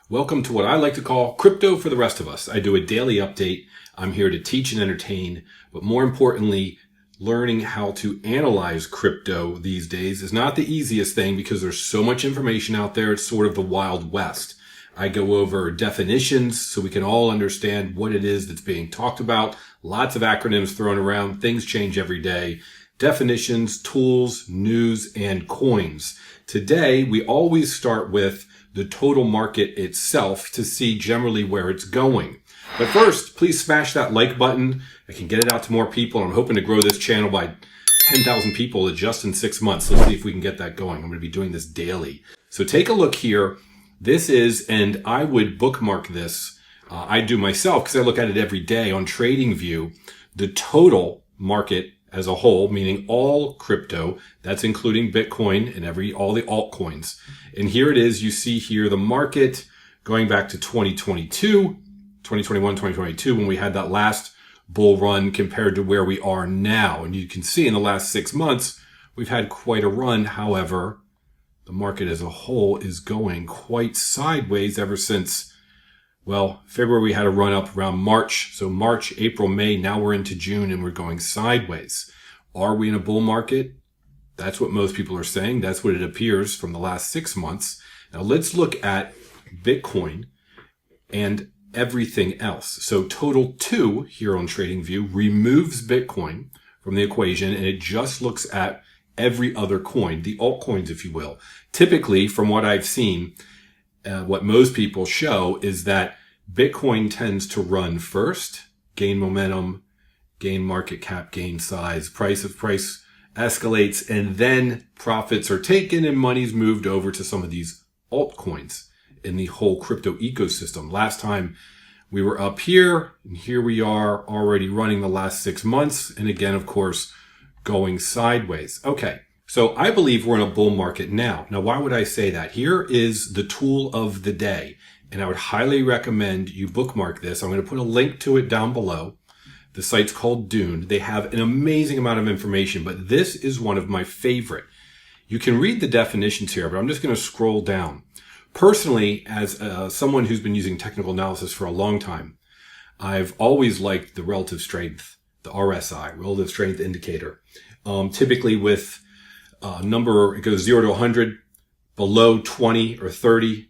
Welcome to what I like to call crypto for the rest of us. I do a daily update. I'm here to teach and entertain, but more importantly, learning how to analyze crypto these days is not the easiest thing because there's so much information out there. It's sort of the Wild West. I go over definitions so we can all understand what it is that's being talked about. Lots of acronyms thrown around. Things change every day. Definitions, tools, news, and coins. Today, we always start with the total market itself to see generally where it's going. But first, please smash that like button. I can get it out to more people. I'm hoping to grow this channel by 10,000 people just in 6 months. Let's see if we can get that going. I'm going to be doing this daily. So take a look here. This is, and I would bookmark this. I do myself because I look at it every day on TradingView. The total market as a whole, meaning all crypto, that's including Bitcoin and all the altcoins. And here it is. You see here the market going back to 2021, 2022, when we had that last bull run compared to where we are now. And you can see in the last 6 months, we've had quite a run. However, the market as a whole is going quite sideways ever since, well, February we had a run up around March. So March, April, May, now we're into June and we're going sideways. Are we in a bull market? That's what most people are saying. That's what it appears from the last 6 months. Now let's look at Bitcoin and everything else. So total 2 here on TradingView removes Bitcoin from the equation and it just looks at every other coin, the altcoins, if you will. Typically, from what I've seen, what most people show is that Bitcoin tends to run first, gain momentum, gain market cap, gain size, price escalates, and then profits are taken and money's moved over to some of these altcoins in the whole crypto ecosystem. Last time we were up here, and here we are already running the last 6 months. And again, of course, going sideways. Okay. So I believe we're in a bull market now. Now, why would I say that? Here is the tool of the day. And I would highly recommend you bookmark this. I'm going to put a link to it down below. The site's called Dune. They have an amazing amount of information, but this is one of my favorite. You can read the definitions here, but I'm just going to scroll down. Personally, as someone who's been using technical analysis for a long time, I've always liked the relative strength, the RSI, relative strength indicator. Typically with number, it goes 0 to 100, below 20 or 30.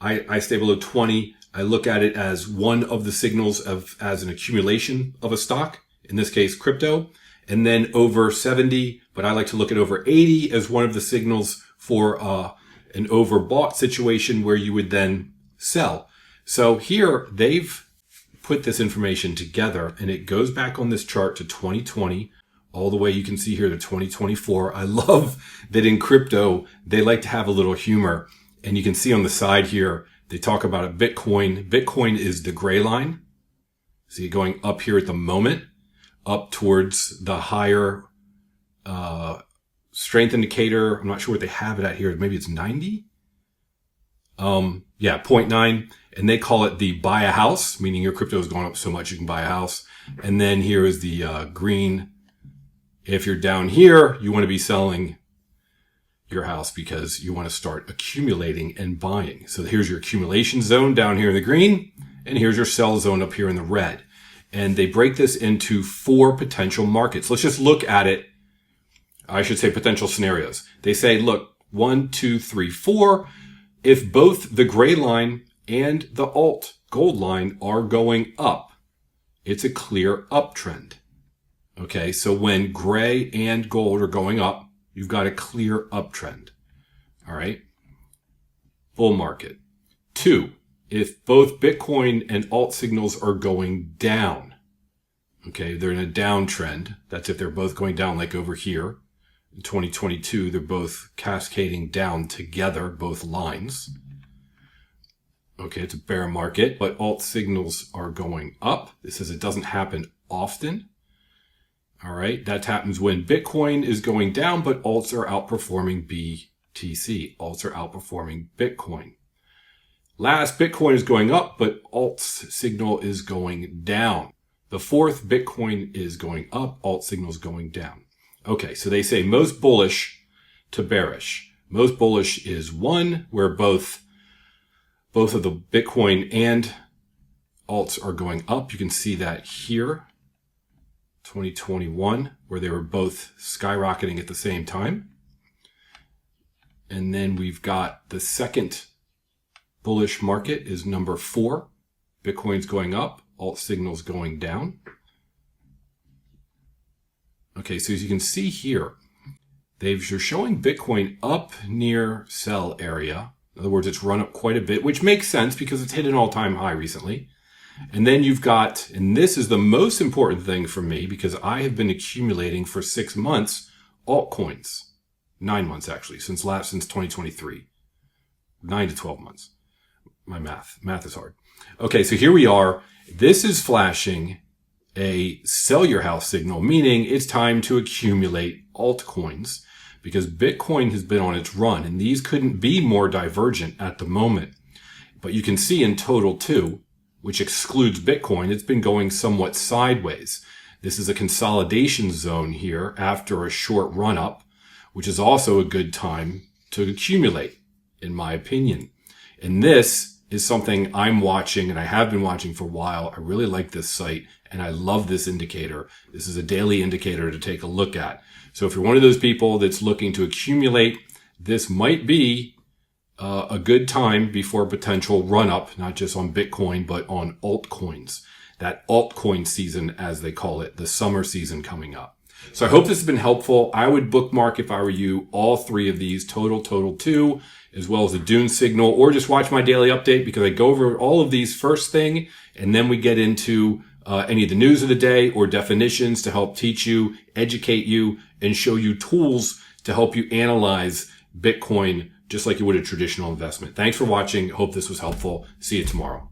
I stay below 20. I look at it as one of the signals as an accumulation of a stock, in this case, crypto, and then over 70, but I like to look at over 80 as one of the signals for an overbought situation where you would then sell. So here they've put this information together and it goes back on this chart to 2020. All the way you can see here to 2024. I love that in crypto, they like to have a little humor. And you can see on the side here, they talk about a Bitcoin. Bitcoin is the gray line. See it going up here at the moment, up towards the higher strength indicator. I'm not sure what they have it at here. Maybe it's 90. Yeah, 0.9. And they call it the buy a house, meaning your crypto is going up so much you can buy a house. And then here is the green. If you're down here, you want to be selling your house because you want to start accumulating and buying. So here's your accumulation zone down here in the green, and here's your sell zone up here in the red. And they break this into 4 potential markets. Let's just look at it. I should say potential scenarios. They say, look, 1, 2, 3, 4. If both the gray line and the alt gold line are going up, it's a clear uptrend. Okay, so when gray and gold are going up, you've got a clear uptrend. All right. Bull market. 2, if both Bitcoin and alt signals are going down. Okay, they're in a downtrend. That's if they're both going down like over here. In 2022, they're both cascading down together, both lines. Okay, it's a bear market, but alt signals are going up. This says it doesn't happen often. All right, that happens when Bitcoin is going down, but alts are outperforming BTC. Alts are outperforming Bitcoin. Last, Bitcoin is going up, but alt's signal is going down. The 4th, Bitcoin is going up, alt signal is going down. Okay, so they say most bullish to bearish. Most bullish is 1, where both both of the Bitcoin and alts are going up. You can see that here, 2021, where they were both skyrocketing at the same time. And then we've got the second bullish market is number 4. Bitcoin's going up, alt signals going down. Okay, so as you can see here, they're showing Bitcoin up near sell area. In other words, it's run up quite a bit, which makes sense because it's hit an all-time high recently. And then you've got, and this is the most important thing for me because I have been accumulating for 6 months altcoins. 9 months actually, since 2023. 9 to 12 months. My math is hard. Okay, so here we are. This is flashing a sell your house signal, meaning it's time to accumulate altcoins because Bitcoin has been on its run and these couldn't be more divergent at the moment. But you can see in total too, which excludes Bitcoin, it's been going somewhat sideways. This is a consolidation zone here after a short run up, which is also a good time to accumulate, in my opinion. And this is something I'm watching and I have been watching for a while. I really like this site and I love this indicator. This is a daily indicator to take a look at. So if you're one of those people that's looking to accumulate, this might be a good time before potential run up, not just on Bitcoin, but on altcoins. That altcoin season, as they call it, the summer season coming up. So I hope this has been helpful. I would bookmark, if I were you, all 3 of these, total 2, as well as the Dune signal, or just watch my daily update because I go over all of these first thing, and then we get into any of the news of the day or definitions to help teach you, educate you, and show you tools to help you analyze Bitcoin just like you would a traditional investment. Thanks for watching. Hope this was helpful. See you tomorrow.